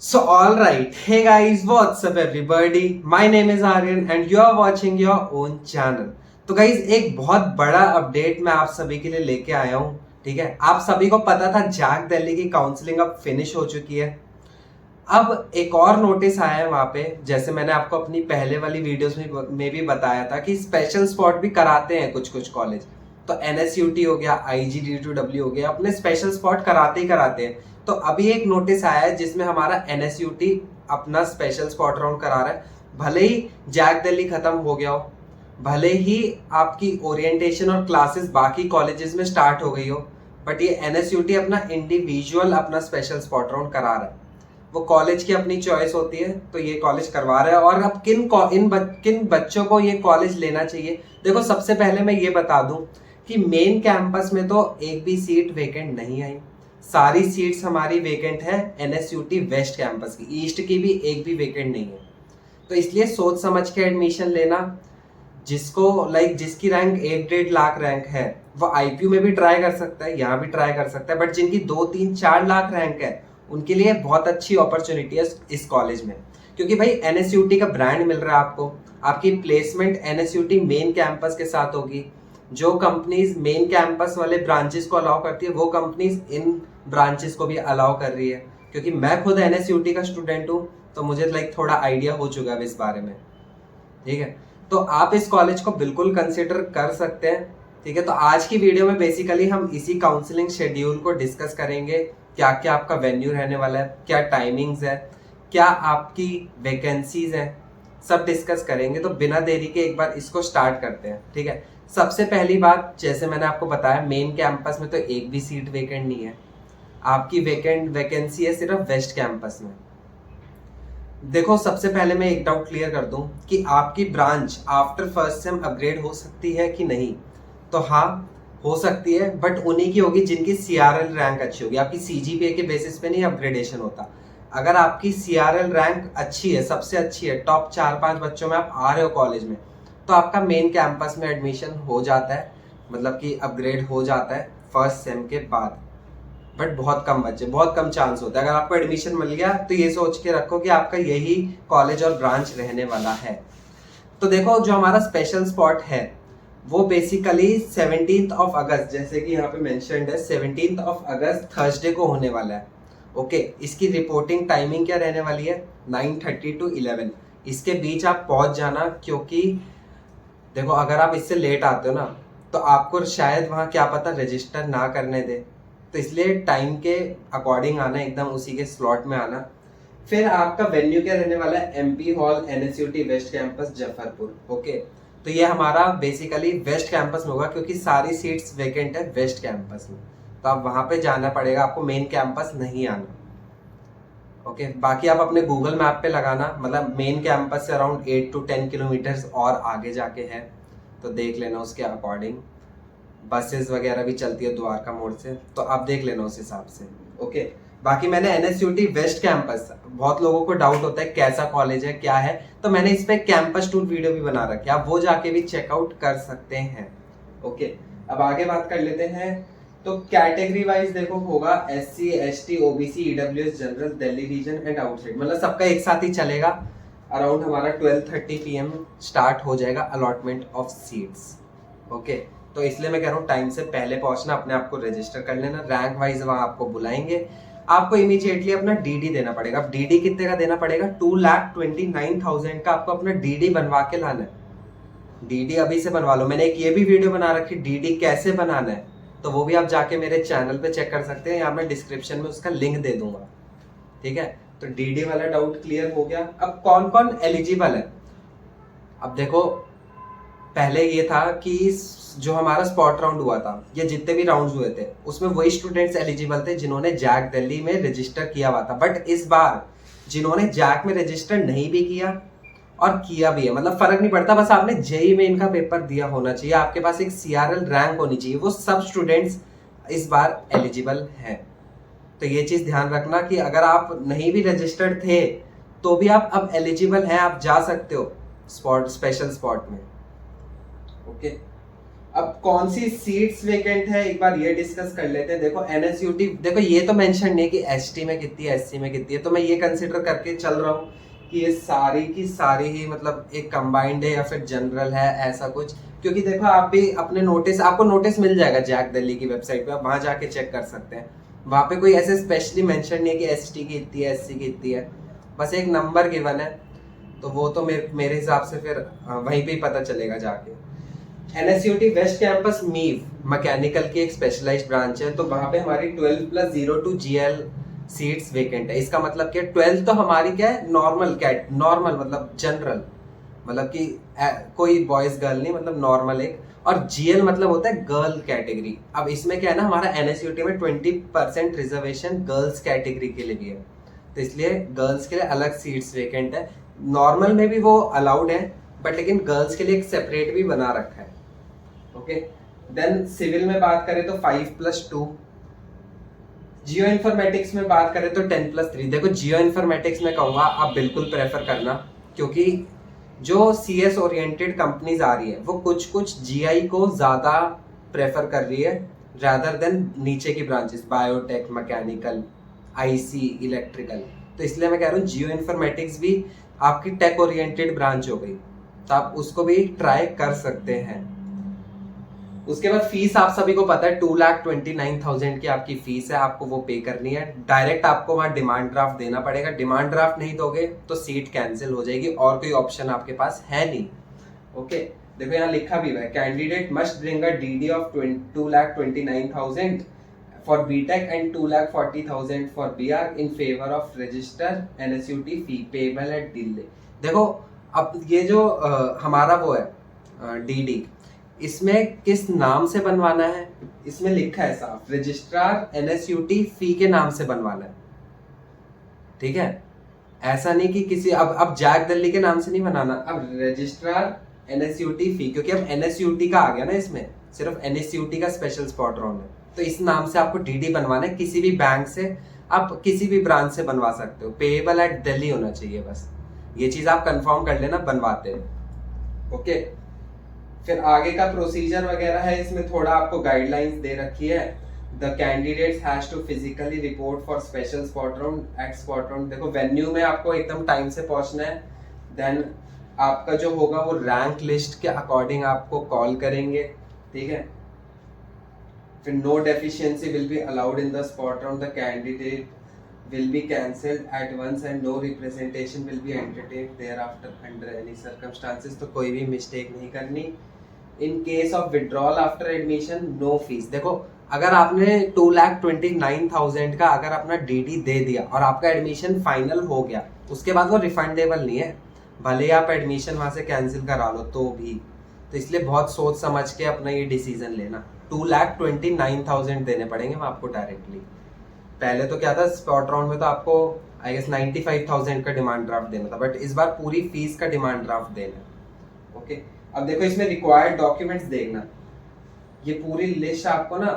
So alright, hey guys, what's up everybody? My name is Aryan and you are watching your own channel. तो guys एक बहुत बड़ा update मैं आप सभी के लिए लेके आया हूँ। ठीक है, आप सभी को पता था जैक दिल्ली की काउंसलिंग अब फिनिश हो चुकी है। अब एक और नोटिस आया है वहां पे, जैसे मैंने आपको अपनी पहले वाली वीडियोस में भी बताया था कि स्पेशल स्पॉट भी कराते हैं कुछ कुछ कॉलेज। तो NSUT हो गया, IGD2W हो गया, अपने स्पेशल स्पॉट कराते ही कराते हैं। तो अभी एक नोटिस आया है जिसमें हमारा NSUT अपना स्पेशल स्पॉट राउंड करा रहा है। भले ही जैक दिल्ली खत्म हो गया हो, भले ही आपकी ओरिएंटेशन और क्लासेस बाकी कॉलेजेस में स्टार्ट हो गई हो, बट ये NSUT अपना इंडिविजुअल अपना स्पेशल स्पॉट राउंड करा रहा है। वो कॉलेज की अपनी चॉइस होती है, तो ये कॉलेज करवा रहा है। और अब किन बच्चों को ये कॉलेज लेना चाहिए, देखो सबसे पहले मैं ये बता दूं कि मेन कैंपस में तो एक भी सीट वेकेंट नहीं आई। सारी सीट्स हमारी वेकेंट है NSUT वेस्ट कैंपस की, ईस्ट की भी एक भी वेकेंट नहीं है। तो इसलिए सोच समझ के एडमिशन लेना। जिसको जिसकी रैंक 1-1.5 लाख रैंक है वो IPU में भी ट्राई कर सकता है, यहाँ भी ट्राई कर सकता है। बट जिनकी 2-3-4 लाख रैंक है उनके लिए बहुत अच्छी अपॉर्चुनिटी है इस कॉलेज में, क्योंकि भाई NSUT का ब्रांड मिल रहा है आपको। आपकी प्लेसमेंट NSUT मेन कैंपस के साथ होगी। जो कंपनीज मेन कैंपस वाले ब्रांचेस को अलाउ करती है वो कंपनीज इन ब्रांचेस को भी अलाउ कर रही है। क्योंकि मैं खुद NSUT का स्टूडेंट हूँ, तो मुझे थोड़ा आइडिया हो चुका है इस बारे में। ठीक है, तो आप इस कॉलेज को बिल्कुल कंसिडर कर सकते हैं। ठीक है, तो आज की वीडियो में बेसिकली हम इसी काउंसलिंग शेड्यूल को डिस्कस करेंगे। क्या क्या आपका वेन्यू रहने वाला है, क्या टाइमिंग्स है, क्या आपकी वैकेंसीज है, सब डिस्कस करेंगे। तो बिना देरी के एक बार इसको स्टार्ट करते हैं। ठीक है, सबसे पहली बात, जैसे मैंने आपको बताया, मेन कैंपस में तो एक भी सीट वेकेंट नहीं है। आपकी वैकेंसी है सिर्फ वेस्ट कैंपस में। देखो, सबसे पहले मैं एक डाउट क्लियर कर दूं कि आपकी branch after first sem upgrade हो सकती है कि नहीं। तो हाँ, हो सकती है, बट उन्हीं की होगी जिनकी CRL रैंक अच्छी होगी। आपकी CGPA के बेसिस पे नहीं अपग्रेडेशन होता। अगर आपकी CRL रैंक अच्छी है, सबसे अच्छी है, टॉप 4-5 बच्चों में आप आ रहे हो कॉलेज में, तो आपका मेन कैंपस में एडमिशन हो जाता है, मतलब कि अपग्रेड हो जाता है फर्स्ट सेम के बाद। बट बहुत कम बच्चे, बहुत कम चांस होता है। अगर आपको एडमिशन मिल गया तो ये सोच के रखो कि आपका यही कॉलेज और ब्रांच रहने वाला है। तो देखो, जो हमारा स्पेशल स्पॉट है वो बेसिकली 17 अगस्त, जैसे कि यहाँ पे मेंशन्ड है, 17 अगस्त थर्सडे को होने वाला है। ओके, इसकी रिपोर्टिंग टाइमिंग क्या रहने वाली है? 9:30 to 11। इसके बीच आप पहुंच जाना, क्योंकि देखो अगर आप इससे लेट आते हो ना तो आपको शायद वहाँ क्या पता रजिस्टर ना करने दे। तो इसलिए टाइम के अकॉर्डिंग आना, एकदम उसी के स्लॉट में आना। फिर आपका वेन्यू क्या रहने वाला है? MP hall, NSUT west campus Jafarpur. Okay, तो ये हमारा बेसिकली वेस्ट कैंपस में होगा, क्योंकि सारी सीट्स वेकेंट है वेस्ट कैंपस में। तो आप वहां पे जाना पड़ेगा, आपको मेन कैंपस नहीं आना। ओके, बाकी आप अपने गूगल मैप पे लगाना, मतलब मेन कैंपस से अराउंड 8 to 10 किलोमीटर्स और आगे जाके है, तो देख लेना उसके अकॉर्डिंग। बसेस वगैरह भी चलती है द्वारका मोड़ से, तो आप देख लेना उस हिसाब से। ओके, बाकी मैंने NSUT वेस्ट कैंपस, बहुत लोगों को डाउट होता है कैसा कॉलेज है, क्या है, तो मैंने इस पे कैंपस टूर वीडियो भी बना रखी है, आप वो जाके भी चेकआउट कर सकते हैं। ओके, अब आगे बात कर लेते हैं। तो कैटेगरी वाइज देखो होगा SC ST OBC EWS general, Delhi region and outside, मतलब सबका एक साथ ही चलेगा। अराउंड हमारा 12:30 PM स्टार्ट हो जाएगा अलॉटमेंट ऑफ सीट्स। ओके, तो इसलिए मैं कह रहा हूँ टाइम से पहले पहुंचना, अपने आप को रजिस्टर कर लेना। रैंक वाइज वहां आपको बुलाएंगे, आपको इमीडिएटली अपना DD देना पड़ेगा। अब DD कितने का देना पड़ेगा? 2,29,000 का आपको अपना DD बनवा के लाना है। DD अभी से बनवा लो, मैंने एक ये भी वीडियो बना रखी DD कैसे बनाना है, तो वो भी आप जाके मेरे चैनल पे चेक कर सकते हैं, यहाँ मैं डिस्क्रिप्शन में उसका लिंक दे दूंगा। ठीक है, तो DD वाला डाउट क्लियर हो गया। अब कौन कौन एलिजिबल है? अब देखो, पहले ये था कि जो हमारा स्पॉट राउंड हुआ था, ये जितने भी राउंड्स हुए थे उसमें वही स्टूडेंट्स एलिजिबल थे जिन्होंने जैक दिल्ली में रजिस्टर किया हुआ था। बट इस बार जिन्होंने जैक में रजिस्टर नहीं भी किया और किया भी है, मतलब फर्क नहीं पड़ता, बस आपने JEE में इनका पेपर दिया होना चाहिए, आपके पास एक CRL रैंक होनी चाहिए, वो सब स्टूडेंट्स इस बार एलिजिबल हैं। तो ये चीज ध्यान रखना कि अगर आप नहीं भी रजिस्टर्ड थे तो भी आप अब एलिजिबल हैं, आप जा सकते हो स्पॉट, स्पेशल स्पॉट में। ओके, अब कौन सी सीट्स वेकेंट है एक बार ये डिस्कस कर लेते हैं। देखो एनएसयूटी, देखो ये तो मेंशन नहीं कि एसटी में कितनी है, एससी में कितनी है, तो मैं ये कंसिडर करके चल रहा हूँ कि ये सारी की सारी ही मतलब एक कंबाइंड है या फिर जनरल है, ऐसा कुछ। क्योंकि देखो आप भी अपने नोटिस, आपको नोटिस मिल जाएगा जैक दिल्ली की वेबसाइट पे, आप वहाँ जाके चेक कर सकते हैं। वहाँ पे कोई ऐसे स्पेशली मेंशन नहीं है कि एसटी की इतनी है, एससी की इतनी है, बस एक नंबर गिवन है। तो वो तो मेरे हिसाब से फिर वहीं पे ही पता चलेगा जाके। एनएसयूटी वेस्ट कैंपस मीव मैकेनिकल की एक स्पेशलाइज्ड ब्रांच है, तो वहाँ पे हमारी 12+02 GL सीट्स वेकेंट है। इसका मतलब क्या, 12 तो हमारी क्या है, नॉर्मल मतलब जनरल, मतलब कि कोई बॉयज गर्ल नहीं, मतलब नॉर्मल एक। और जीएल मतलब होता है गर्ल कैटेगरी। अब इसमें क्या है ना, हमारा एनएसयूटी में 20% रिजर्वेशन गर्ल्स कैटेगरी के लिए भी है, तो इसलिए गर्ल्स के लिए अलग सीट्स वेकेंट है। नॉर्मल में भी वो अलाउड है, बट लेकिन गर्ल्स के लिए एक सेपरेट भी बना रखा है। ओके, देन सिविल में बात करें तो 5+2, जियो इन्फॉर्मेटिक्स में बात करें तो 10+3। देखो जियो इन्फॉर्मेटिक्स में कहूँगा आप बिल्कुल प्रेफर करना, क्योंकि जो सीएस ओरिएंटेड कंपनीज आ रही है वो कुछ कुछ जीआई को ज़्यादा प्रेफर कर रही है रादर देन नीचे की branches, biotech, mechanical, IC, electrical. तो इसलिए मैं कह रहा हूँ जियो इन्फॉर्मेटिक्स भी आपकी टेक ओरिएंटेड ब्रांच हो गई, तो आप उसको भी ट्राई कर सकते हैं। उसके बाद फीस आप सभी को पता है 2,29,000 की आपकी फीस है, आपको वो पे करनी है। डायरेक्ट आपको वहाँ डिमांड ड्राफ्ट देना पड़ेगा, डिमांड ड्राफ्ट नहीं दोगे तो सीट कैंसिल हो जाएगी, और कोई ऑप्शन आपके पास है नहीं। ओके, देखो यहाँ लिखा भी हुआ है, candidate must bring a DD of 2,29,000 for BTech and 2,40,000 for BArch in favour of registrar NSUT fee payable at Delhi. देखो अब ये जो हमारा वो है डीडी, इसमें किस नाम से बनवाना है, इसमें लिखा है साफ, रजिस्ट्रार एनएसयूटी फी के नाम से बनवाना है। ठीक है, ऐसा नहीं कि किसी अब जैक दिल्ली के नाम से नहीं बनाना, अब रजिस्ट्रार एनएसयूटी फी, क्योंकि अब एनएसयूटी का आ गया ना, इसमें सिर्फ एनएसयूटी का स्पेशल स्पॉट राउंड है, तो इस नाम से आपको डीडी बनवाना है। किसी भी बैंक से आप किसी भी ब्रांच से बनवा सकते हो, पेएबल एट दिल्ली होना चाहिए, बस ये चीज आप कंफर्म कर लेना बनवाते हैं। ओके, फिर आगे का प्रोसीजर वगैरह है, इसमें थोड़ा आपको गाइडलाइंस दे रखी है। The candidates has to physically report for special spot round at spot round. देखो वेन्यू में आपको एकदम टाइम से पहुंचना है। देन आपका जो होगा वो रैंक लिस्ट के अकॉर्डिंग आपको कॉल करेंगे। ठीक है, फिर no deficiency will be allowed in the spot round, the candidate will be cancelled at once and no representation will be entertained thereafter under any circumstances। तो कोई भी मिस्टेक नहीं करनी। In case of withdrawal after admission no fees. देखो अगर आपने 2,29,000 का अगर अपना डीडी दे दिया और आपका एडमिशन फाइनल हो गया, उसके बाद वो रिफंडेबल नहीं है, भले ही आप एडमिशन वहां से कैंसिल करा लो तो भी। तो इसलिए बहुत सोच समझ के अपना ये डिसीजन लेना। 2,29,000 देने पड़ेंगे मैं आपको डायरेक्टली। पहले तो क्या था, स्पॉट राउंड में तो आपको आई गेस 95,000 का डिमांड ड्राफ्ट देना था, बट इस बार पूरी फीस का डिमांड ड्राफ्ट देना। ओके, अब देखो इसमें रिक्वायर्ड डॉक्यूमेंट्स देखना, ये पूरी लिस्ट आपको ना,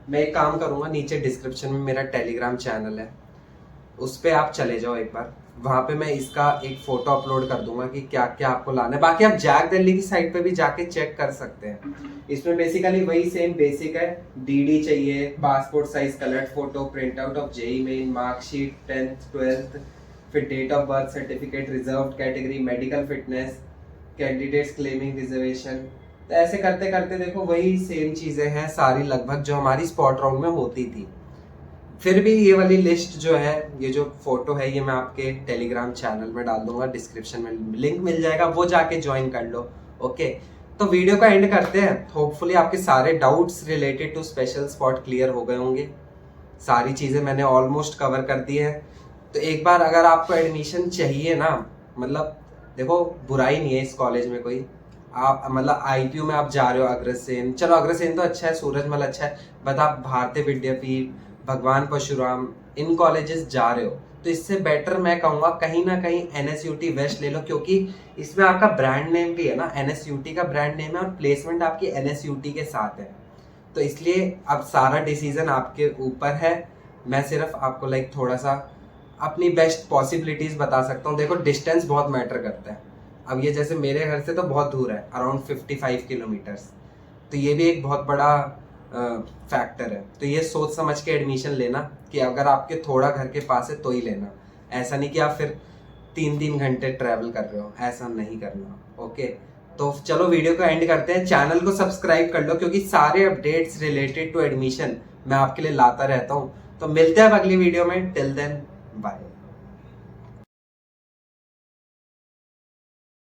मैं एक काम करूंगा, नीचे डिस्क्रिप्शन में मेरा टेलीग्राम चैनल है, उस पर आप चले जाओ एक बार, वहां पे मैं इसका एक फोटो अपलोड कर दूंगा कि क्या क्या आपको लाना है। बाकी आप जैक दिल्ली की साइट पे भी जाके चेक कर सकते हैं। इसमें बेसिकली वही सेम बेसिक है, डीडी चाहिए, passport size coloured photo, print out of JEE Main, marksheet 10th 12th, फिर date of birth certificate, reserve category, medical fitness, candidates claiming reservation. तो ऐसे करते करते देखो वही सेम चीजें हैं सारी लगभग जो हमारी स्पॉट राउंड में होती थी। फिर भी ये वाली लिस्ट जो है, ये जो फोटो है, ये मैं आपके टेलीग्राम चैनल में डाल दूंगा, डिस्क्रिप्शन में लिंक मिल जाएगा, वो जाके ज्वाइन कर लो। ओके, तो वीडियो का एंड करते हैं। होपफुली आपके सारे doubts related to special spot clear हो गए होंगे, सारी चीज़ें मैंने ऑलमोस्ट कवर कर दी है। तो एक बार अगर आपको एडमिशन चाहिए ना, मतलब देखो बुराई नहीं है इस कॉलेज में कोई, आप मतलब आईपीयू में आप जा रहे हो, अग्रसेन, चलो अग्रसेन तो अच्छा है, सूरजमल अच्छा है, बट आप भारतीय विद्यापीठ, भगवान परशुराम, इन कॉलेजेस जा रहे हो, तो इससे बेटर मैं कहूँगा कहीं ना कहीं एनएसयूटी वेस्ट ले लो, क्योंकि इसमें आपका ब्रांड नेम भी है ना, एनएसयूटी का ब्रांड नेम है और प्लेसमेंट आपकी एनएसयूटी के साथ है। तो इसलिए अब सारा डिसीजन आपके ऊपर है, मैं सिर्फ आपको लाइक थोड़ा सा अपनी बेस्ट पॉसिबिलिटीज बता सकता हूँ। देखो डिस्टेंस बहुत मैटर करता है। अब ये जैसे मेरे घर से तो बहुत दूर है, अराउंड 55 किलोमीटर्स, तो ये भी एक बहुत बड़ा फैक्टर है। तो ये सोच समझ के एडमिशन लेना कि अगर आपके थोड़ा घर के पास है तो ही लेना, ऐसा नहीं कि आप फिर 3-3 घंटे ट्रैवल कर रहे हो, ऐसा नहीं करना। ओके, तो चलो वीडियो को एंड करते हैं। चैनल को सब्सक्राइब कर लो क्योंकि सारे अपडेट्स रिलेटेड टू एडमिशन मैं आपके लिए लाता रहता हूँ। तो मिलते हैं अब अगली वीडियो में, टिल देन बाय।